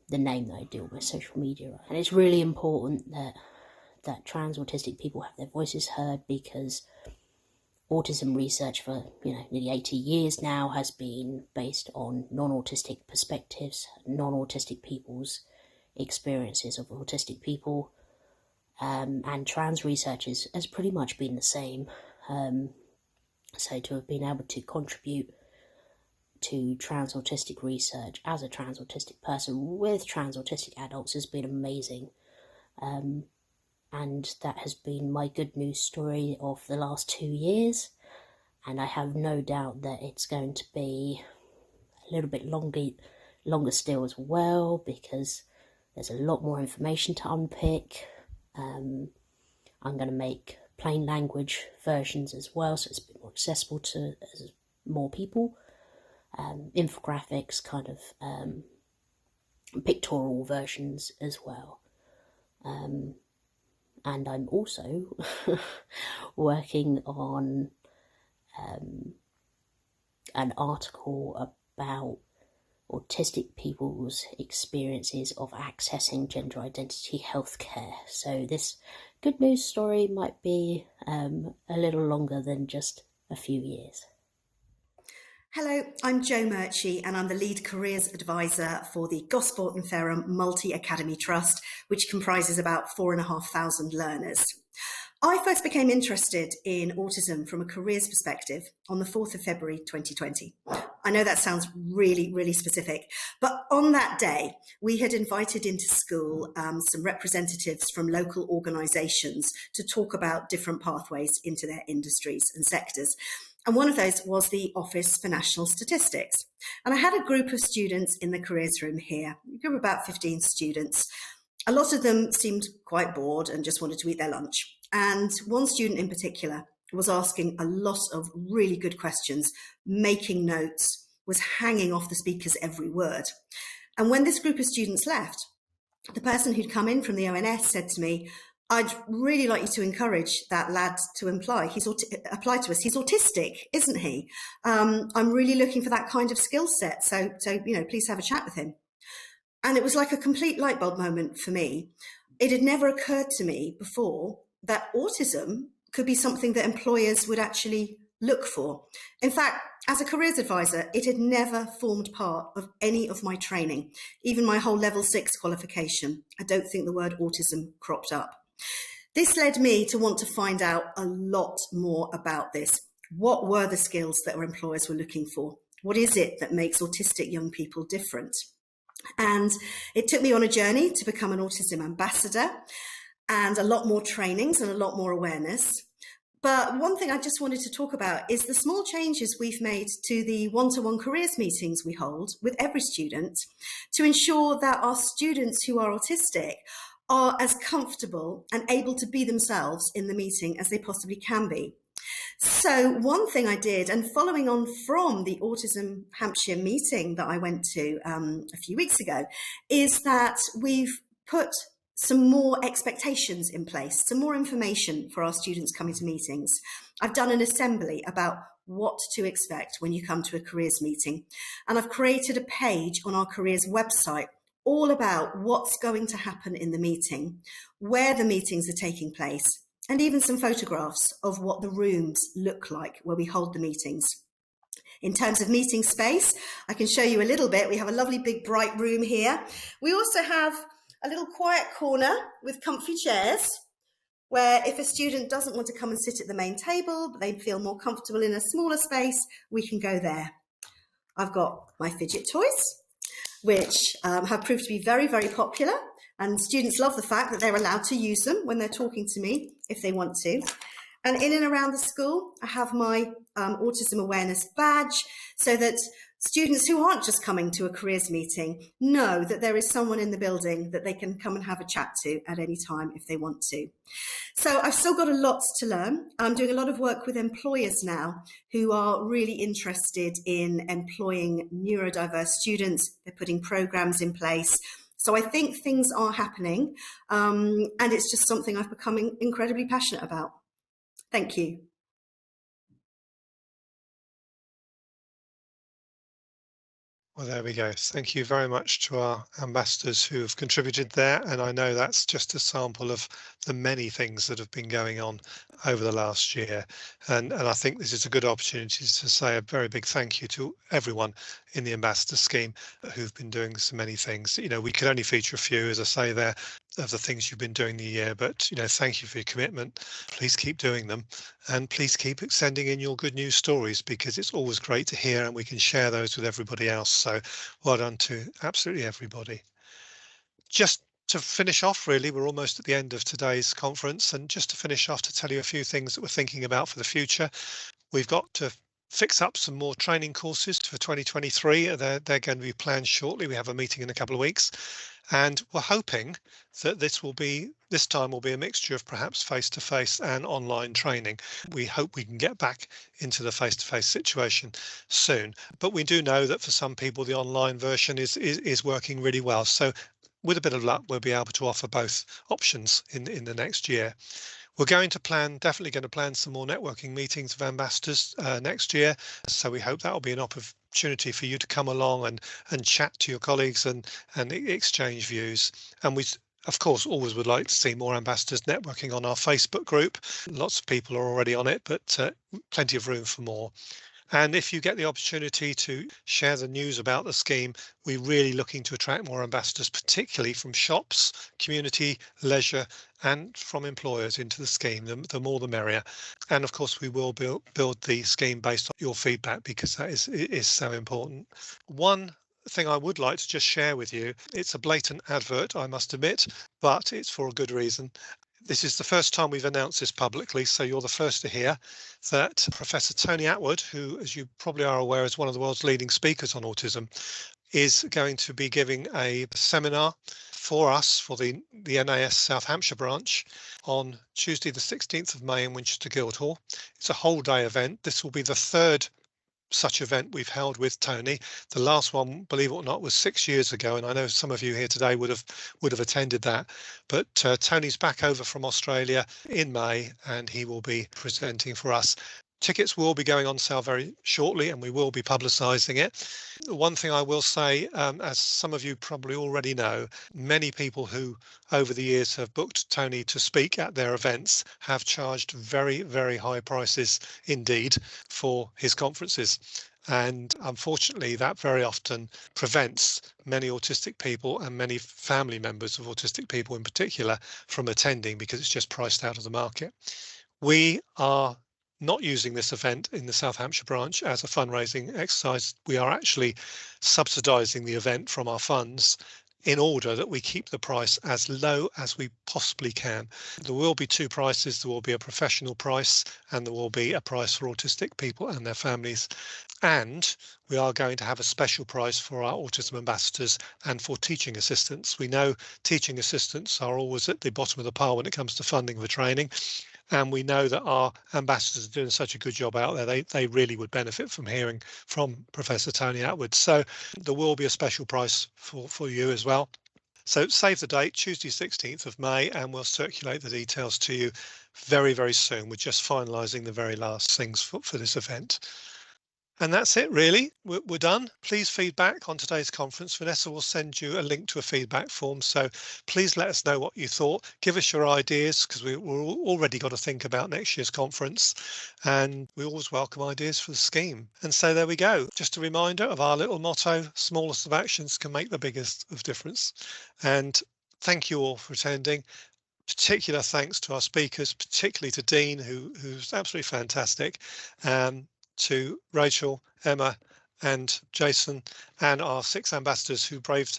the name that I do on my social media. And it's really important that trans autistic people have their voices heard, because autism research for nearly 80 years now has been based on non-autistic perspectives, non-autistic people's experiences of autistic people, and trans research has pretty much been the same. So to have been able to contribute to trans autistic research as a trans autistic person with trans autistic adults has been amazing. And that has been my good news story of the last 2 years. And I have no doubt that it's going to be a little bit longer still as well, because there's a lot more information to unpick. I'm going to make plain language versions as well, so it's a bit more accessible to more people. Infographics, kind of pictorial versions as well. And I'm also working on an article about autistic people's experiences of accessing gender identity healthcare. So this good news story might be a little longer than just a few years. Hello, I'm Jo Murchie and I'm the lead careers advisor for the Gosport and Ferrum Multi-Academy Trust, which comprises about 4,500 learners. I first became interested in autism from a careers perspective on the 4th of February 2020. I know that sounds really, really specific, but on that day, we had invited into school some representatives from local organisations to talk about different pathways into their industries and sectors. And one of those was the Office for National Statistics. And I had a group of students in the careers room here, a group of about 15 students. A lot of them seemed quite bored and just wanted to eat their lunch. And one student in particular was asking a lot of really good questions, making notes, was hanging off the speaker's every word. And when this group of students left, the person who'd come in from the ONS said to me, "I'd really like you to encourage that lad to apply to us. He's autistic, isn't he? I'm really looking for that kind of skill set. So please have a chat with him." And it was like a complete light bulb moment for me. It had never occurred to me before that autism could be something that employers would actually look for. In fact, as a careers advisor, it had never formed part of any of my training, even my whole level 6 qualification. I don't think the word autism cropped up. This led me to want to find out a lot more about this. What were the skills that our employers were looking for? What is it that makes autistic young people different? And it took me on a journey to become an Autism Ambassador, and a lot more trainings and a lot more awareness. But one thing I just wanted to talk about is the small changes we've made to the one-to-one careers meetings we hold with every student to ensure that our students who are autistic are as comfortable and able to be themselves in the meeting as they possibly can be. So one thing I did, and following on from the Autism Hampshire meeting that I went to a few weeks ago, is that we've put some more expectations in place, some more information for our students coming to meetings. I've done an assembly about what to expect when you come to a careers meeting, and I've created a page on our careers website all about what's going to happen in the meeting, where the meetings are taking place, and even some photographs of what the rooms look like where we hold the meetings. In terms of meeting space, I can show you a little bit. We have a lovely big bright room here. We also have a little quiet corner with comfy chairs where if a student doesn't want to come and sit at the main table, but they feel more comfortable in a smaller space, we can go there. I've got my fidget toys, which have proved to be very, very popular. And students love the fact that they're allowed to use them when they're talking to me if they want to. And in and around the school, I have my autism awareness badge so that Students who aren't just coming to a careers meeting know that there is someone in the building that they can come and have a chat to at any time if they want to. So I've still got a lot to learn. I'm doing a lot of work with employers now who are really interested in employing neurodiverse students. They're putting programs in place. So I think things are happening, and it's just something I've become incredibly passionate about. Thank you. Well, there we go. Thank you very much to our ambassadors who have contributed there. And I know that's just a sample of the many things that have been going on over the last year. And I think this is a good opportunity to say a very big thank you to everyone in the ambassador scheme who've been doing so many things. You know, we could only feature a few, as I say there, of the things you've been doing the year, but, you know, thank you for your commitment. Please keep doing them, and please keep sending in your good news stories, because it's always great to hear and we can share those with everybody else. So well done to absolutely everybody. Just to finish off, really, we're almost at the end of today's conference, and just to finish off, to tell you a few things that we're thinking about for the future. We've got to fix up some more training courses for 2023. They're going to be planned shortly. We have a meeting in a couple of weeks, and we're hoping that this time will be a mixture of perhaps face-to-face and online training. We hope we can get back into the face-to-face situation soon, but we do know that for some people the online version is working really well. So with a bit of luck, we'll be able to offer both options in the next year. We're definitely going to plan some more networking meetings of ambassadors next year. So we hope that will be an opportunity for you to come along and chat to your colleagues and exchange views. And we, of course, always would like to see more ambassadors networking on our Facebook group. Lots of people are already on it, but plenty of room for more. And if you get the opportunity to share the news about the scheme, we're really looking to attract more ambassadors, particularly from shops, community, leisure, and from employers into the scheme. The more the merrier. And of course, we will build the scheme based on your feedback, because that is so important. One thing I would like to just share with you, it's a blatant advert, I must admit, but it's for a good reason. This is the first time we've announced this publicly, so you're the first to hear that Professor Tony Attwood, who, as you probably are aware, is one of the world's leading speakers on autism, is going to be giving a seminar for us, for the NAS South Hampshire branch, on Tuesday the 16th of May in Winchester Guildhall. It's a whole day event. This will be the third such event we've held with Tony. The last one, believe it or not, was 6 years ago, and I know some of you here today would have attended that. But Tony's back over from Australia in May, and he will be presenting for us. Tickets will be going on sale very shortly, and we will be publicising it. One thing I will say, as some of you probably already know, many people who over the years have booked Tony to speak at their events have charged very, very high prices indeed for his conferences. And unfortunately, that very often prevents many autistic people and many family members of autistic people in particular from attending, because it's just priced out of the market. We are not using this event in the South Hampshire branch as a fundraising exercise. We are actually subsidising the event from our funds in order that we keep the price as low as we possibly can. There will be two prices. There will be a professional price, and there will be a price for autistic people and their families. And we are going to have a special price for our autism ambassadors and for teaching assistants. We know teaching assistants are always at the bottom of the pile when it comes to funding for training. And we know that our ambassadors are doing such a good job out there. They really would benefit from hearing from Professor Tony Attwood. So there will be a special price for you as well. So save the date, Tuesday 16th of May, and we'll circulate the details to you very, very soon. We're just finalising the very last things for this event. And that's it, really. We're done. Please feedback on today's conference. Vanessa will send you a link to a feedback form. So please let us know what you thought. Give us your ideas, because we're already got to think about next year's conference. And we always welcome ideas for the scheme. And so there we go. Just a reminder of our little motto: smallest of actions can make the biggest of difference. And thank you all for attending. Particular thanks to our speakers, particularly to Dean, who's absolutely fantastic. To Rachael, Emma and Jason, and our 6 ambassadors who braved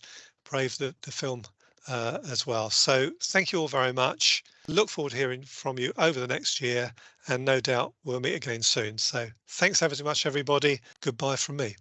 the film as well. So thank you all very much. Look forward to hearing from you over the next year, and no doubt we'll meet again soon. So thanks ever so much, everybody. Goodbye from me.